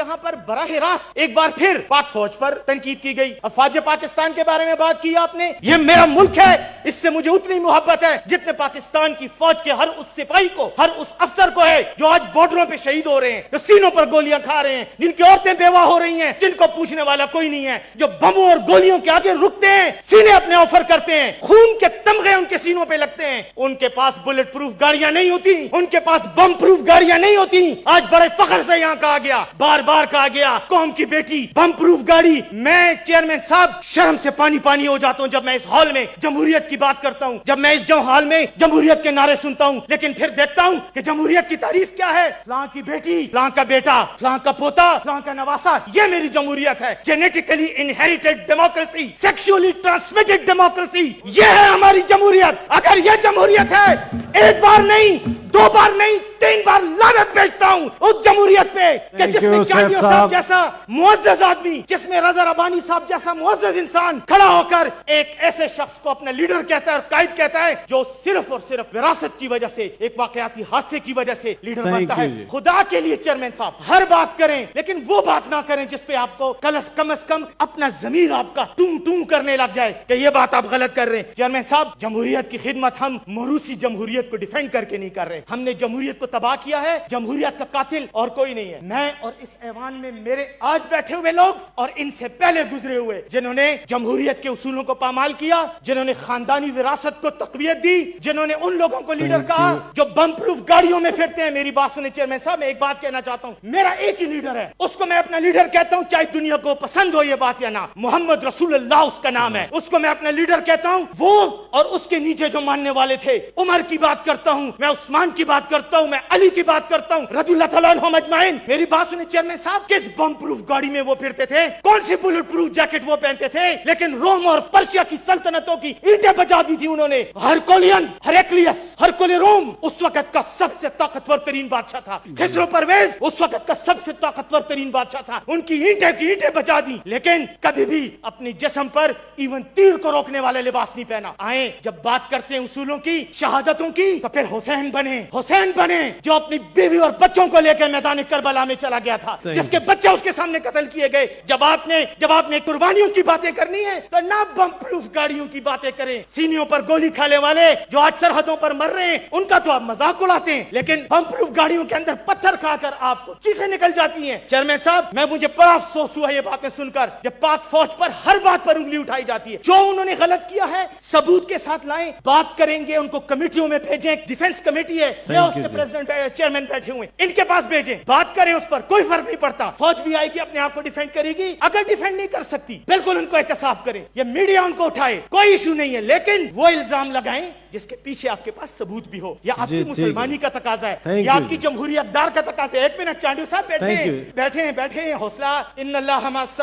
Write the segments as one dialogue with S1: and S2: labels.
S1: जहां पर बराह रास्त एक बार फिर पाक फौज पर तनकीद की गई। अफवाज पाकिस्तान के बारे में बात की आपने, ये मेरा मुल्क है, इससे मुझे उतनी मोहब्बत है जितने पाकिस्तान की फौज के हर उस सिपाही को, हर उस अफसर को है जो आज बॉर्डरों पे शहीद हो रहे हैं, जो सीनों पर गोलियां खा रहे हैं, जिनकी औरतें बेवा हो रही हैं, जिनको पूछने वाला कोई नहीं है, जो बमों और गोलियों के आगे रुकते हैं, सीने अपने ऑफर करते हैं, खून के तमगे उनके सीनों पे लगते हैं। उनके पास बुलेट प्रूफ गाड़ियां नहीं होती, उनके पास बम प्रूफ गाड़ियां नहीं होती। आज बड़े फख्र से यहाँ कहा गया, बार बार कहा गया, कौम की बेटी बम प्रूफ गाड़ी। मैं चेयरमैन साहब शर्म से पानी पानी हो जाता हूँ जब मैं इस हॉल में जमहूरियत की बात करता हूँ, जब मैं इस हॉल में जमहूरियत के नारे सुनता हूँ, लेकिन फिर देखता हूँ कि जमहूरियत की तारीफ क्या है, फलां की बेटी, फलां का बेटा, फलां का पोता, फलां का नवासा, ये मेरी जमहूरियत है। Genetically inherited democracy, sexually transmitted democracy, ये है हमारी जमहूरियत। अगर ये जमहूरियत है, एक बार नहीं, दो बार नहीं, 3 बार लानत भेजता हूँ उस जमहूरियत पे कि जिसमें चांडियो साहब जैसा मुअज्जज आदमी, जिसमें रजा रबानी साहब जैसा मुअज्जज इंसान खड़ा होकर एक ऐसे शख्स को अपना लीडर कहता है और कायद कहता है जो सिर्फ और सिर्फ विरासत की वजह से, एक वाकयाती हादसे की वजह से लीडर बनता है। खुदा के लिए चेयरमैन साहब हर बात करें, लेकिन वो बात ना करें जिसपे आपको कम से कम अपना ज़मीर आपका टूं टूं करने लग जाए कि ये बात आप गलत कर रहे हैं। चेयरमैन साहब, जमहूरियत की खिदमत हम मोरूसी जमहूरियत को डिफेंड करके नहीं कर रहे, हमने जमहूरियत को तबाह किया है। जमहूरियत का कातिल और कोई नहीं है। मैं और इस ऐवान में मेरे आज बैठे हुए लोग और इनसे पहले गुजरे हुए जिन्होंने जमहूरियत के उसूलों को पामाल किया, जिन्होंने खानदानी विरासत को तकवीयत दी, जिन्होंने उन लोगों को लीडर कहा जो बम प्रूफ गाड़ियों में फिरते हैं। मेरी बात सुने चेयरमैन साहब, मैं एक बात कहना चाहता हूँ, मेरा एक ही लीडर है, उसको मैं अपना लीडर कहता हूँ, चाहे दुनिया को पसंद हो ये बात या ना। मोहम्मद रसूलुल्लाह उसका नाम है, उसको मैं अपना लीडर कहता हूँ। वो और उसके नीचे जो मानने वाले थे, उमर की बात करता हूँ मैं, उस्मान की बात करता हूँ मैं, अली की बात करता हूँ, रज़ियल्लाहु तआला अन्हुम अजमाइन। मेरी बात सुने चेयरमैन साहब, किस बम प्रूफ गाड़ी में वो फिरते थे, कौन सी बुलेट प्रूफ जैकेट वो पहनते थे, लेकिन रोम और पर्शिया की सल्तनतों की ईंटें बजा दी थी उन्होंने। हरकुलियन, हेरेक्लियस, हरकुल रोम उस वक्त का सबसे ताकतवर तरीन बादशाह था। खिसरो परवेज उस वक्त का सबसे ताकतवर तरीन बादशाह था। उनकी ईंटें की ईंटें बजा दी, लेकिन कभी भी अपनी जिस्म पर इवन तीर को रोकने वाले लिबास नहीं पहना। आए जब बात करते हैं उसूलों की, शहादतों की, तो फिर हुसैन बने जो अपनी बीवी और बच्चों को लेकर मैदान करबला में चला गया था, जिसके बच्चे उसके सामने कत्ल किए गए। जब आपने कुर्बानियों की बातें करनी है तो ना बम प्रूफ गाड़ियों की बातें करें। सीनियों पर गोली खाने वाले जो आज सरहदों पर मर रहे हैं, उनका तो आप मजाक उड़ाते हैं, लेकिन बम प्रूफ गाड़ियों के अंदर पत्थर खाकर आपको चीखें निकल जाती हैं। चेयरमैन साहब, मुझे बड़ा अफसोस हुआ ये बातें सुनकर, जब पाक फौज पर हर बात पर उंगली उठाई जाती है। जो उन्होंने गलत किया है सबूत के साथ लाएं, बात करेंगे, उनको कमेटियों में भेजें। डिफेंस कमेटी है, उसके प्रेसिडेंट चेयरमैन बैठे हुए, इनके पास भेजें, बात करें, उस पर कोई फर्क नहीं पड़ता। फौज भी आएगी, अपने आप को डिफेंड करेगी। अगर डिफेंड नहीं कर सकती, बिल्कुल उनको एहतसाब करें, ये मीडिया उनको उठाए, कोई इशू नहीं है, लेकिन वो इल्जाम लगाएं जिसके पीछे आपके पास सबूत भी हो। या आपकी मुसलमानी का तकाजा है, या आपकी जमहूरी अक़दार का तकाजा है। एक मिनट, चांडियो साहब बैठे हैं, हौसला, इन्नल्लाह मअस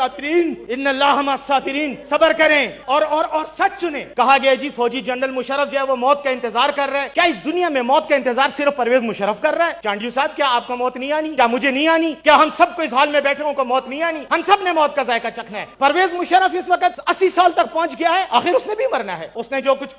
S1: साबिरीन, सब्र करें और सच सुने। कहा गया जी फौजी जनरल मुशर्रफ जो है वो मौत का इंतजार कर रहा है। क्या इस दुनिया में मौत का इंतजार सिर्फ परवेज मुशर्रफ कर रहा है? चांडियो साहब, क्या आपको मौत नहीं आनी? क्या मुझे नहीं आनी? क्या हम सबको इस हाल में बैठे को मौत नहीं आनी? हम सब ने मौत का जायका चखना है। परवेज मुशर्रफ इस वक्त 80 साल तक पहुंच गया है, आखिर उसने भी मरना है। उसने जो कुछ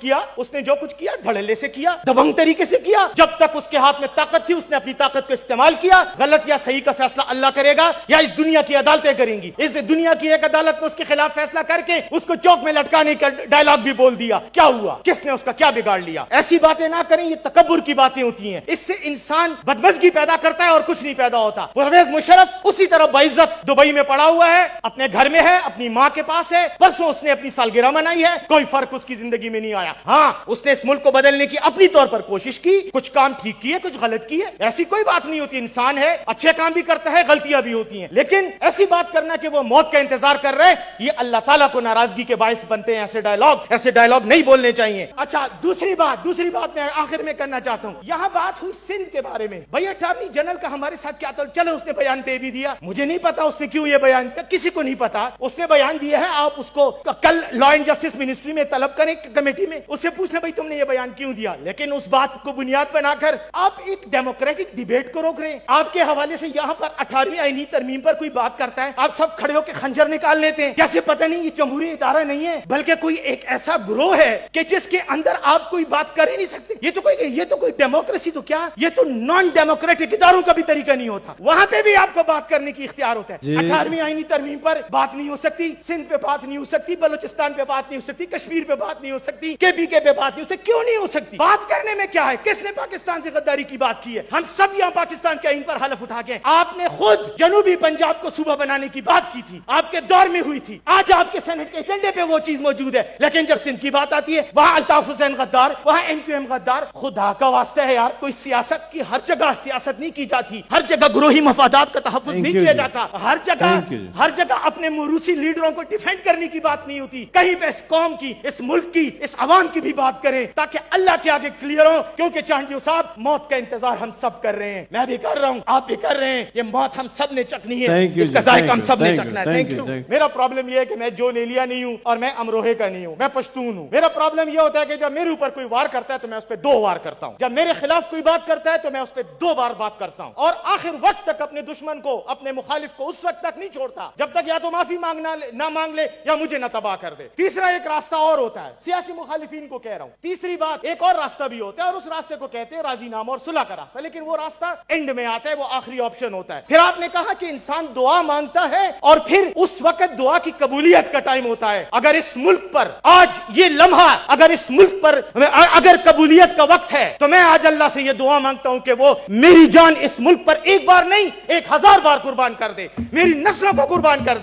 S1: किया धड़ल्ले से किया, दबंग तरीके से किया। जब तक उसके हाथ में ताकत थी उसने अपनी ताकत को इस्तेमाल किया। गलत या सही का फैसला अल्लाह करेगा या इस दुनिया की अदालतें करेंगी। इस दुनिया की एक अदालत ने उसके खिलाफ फैसला करके उसको चौक में लटकाने का डायलॉग भी बोल दिया। क्या हुआ? किसने उसका क्या बिगाड़ लिया? ऐसी बातें ना करें, ये तकब्बुर की बातें होती हैं। इससे इंसान बदमज़गी पैदा करता है और कुछ नहीं पैदा होता। परवेज मुशर्रफ उसी तरह बाइज्जत दुबई में पड़ा हुआ है, अपने घर में है, अपनी माँ के पास है। परसों उसने अपनी सालगिरह मनाई है, कोई फर्क उसकी जिंदगी में नहीं आया। हाँ, उसने इस मुल्क को बदलने की अपनी तौर पर कोशिश की, कुछ काम ठीक किए, कुछ गलत किए, ऐसी कोई बात नहीं होती। इंसान है, अच्छे काम भी करता है, गलतियां भी होती हैं, लेकिन ऐसी बात करना कि वो मौत का इंतजार कर रहे, ये अल्लाह ताला को नाराजगी के बायस बनते हैं। ऐसे डायलॉग नहीं बोलने चाहिए। अच्छा, दूसरी बात मैं आखिर में करना चाहता हूँ। यहाँ बात हुई सिंध के बारे में। भाई अटॉर्नी जनरल का हमारे साथ क्या था? चलो उसने बयान दे भी दिया, मुझे नहीं पता उसने क्यों ये बयान दिया, किसी को नहीं पता। उसने बयान दिया है, आप उसको कल लॉ एंड जस्टिस मिनिस्ट्री में तलब करें कमेटी में, उससे पूछना भाई तुमने یہ بیان کیوں دیا, لیکن اس بات کو بنیاد بنا کر آپ ایک ڈیموکریٹک ڈیبیٹ کو روک رہے ہیں. آپ کے حوالے سے یہاں پر 18ویں آئینی ترمیم پر کوئی بات کرتا ہے, آپ سب کھڑے ہو کے خنجر نکال لیتے ہیں. جیسے پتہ نہیں یہ جمہوری ادارہ نہیں ہے بلکہ کوئی ایک ایسا گروہ ہے کہ جس کے اندر آپ کوئی بات کر ہی نہیں سکتے. یہ تو کوئی ڈیموکریسی تو کیا, یہ تو نان ڈیموکریٹک اداروں کا بھی طریقہ نہیں ہوتا. وہاں پہ بھی آپ کو بات کرنے کی اختیار ہوتا ہے. 18ویں آئینی ترمیم پر بات نہیں ہو سکتی, سندھ پہ بات نہیں ہو سکتی, بلوچستان پہ بات نہیں ہو سکتی, کشمیر پہ بات نہیں ہو سکتی, KPK پہ بات نہیں ہو سکتی. کیوں نہیں ہو سکتی؟ بات کرنے میں کیا ہے؟ کس نے پاکستان سے غداری کی بات کی ہے؟ ہم سب یہاں پاکستان کے آئین پر حلف اٹھا کے, آپ نے خود جنوبی پنجاب کو صوبہ بنانے کی بات کی تھی, آپ کے دور میں ہوئی تھی. آج آپ کے سینٹ کے ایجنڈے پہ وہ چیز موجود ہے, لیکن جب سندھ کی بات آتی ہے وہاں الطاف حسین غدار, وہاں MQM غدار. خدا کا واسطہ ہے یار, کوئی سیاست کی ہر جگہ سیاست نہیں کی جاتی, ہر جگہ گروہی مفادات کا تحفظ نہیں کیا جاتا, ہر جگہ اپنے موروثی لیڈروں کو ڈیفینڈ کرنے کی بات نہیں ہوتی. کہیں پہ اس قوم کی, اس ملک کی, اس عوام کی بھی بات کریں تاکہ اللہ کے آگے کلیئر ہو. کیونکہ چانڈیو صاحب, موت کا انتظار ہم سب کر رہے ہیں, میں بھی کر رہا ہوں, آپ بھی کر رہے ہیں. یہ موت ہم سب نے چکھنی ہے, اس کا ذائقہ ہم سب نے چکھنا ہے. Thank you. میرا پرابلم یہ ہے کہ میں جو نیلیا نہیں ہوں اور میں امروہے کا نہیں ہوں, میں پشتون ہوں. میرا پرابلم یہ ہوتا ہے کہ جب میرے اوپر کوئی وار کرتا ہے تو میں اس پہ 2 وار کرتا ہوں, جب میرے خلاف کوئی بات کرتا ہے تو میں اس پہ 2 بار بات کرتا ہوں, اور آخر وقت تک اپنے دشمن کو, اپنے مخالف کو اس وقت تک نہیں چھوڑتا جب تک یا تو معافی نہ مانگ لے یا مجھے نہ تباہ کر دے. تیسرا ایک راستہ اور ہوتا ہے, سیاسی مخالفین کو کہہ رہا ہوں, تیسری بات ایک اور راستہ بھی ہوتا ہے, اور اس راستے کو کہتے ہیں راضی نامہ اور صلح کا راستہ, لیکن وہ راستہ اینڈ میں آتا ہے, وہ آخری آپشن ہوتا ہے. پھر آپ نے کہا کہ انسان دعا مانگتا ہے اور پھر اس وقت دعا کی قبولیت کا ٹائم ہوتا ہے. اگر اس ملک پر آج یہ لمحہ, اگر اس ملک پر اگر قبولیت کا وقت ہے تو میں آج اللہ سے یہ دعا مانگتا ہوں کہ وہ میری جان اس ملک پر ایک بار نہیں 1000 بار قربان کر دے, میری نسلوں کو قربان کر دے.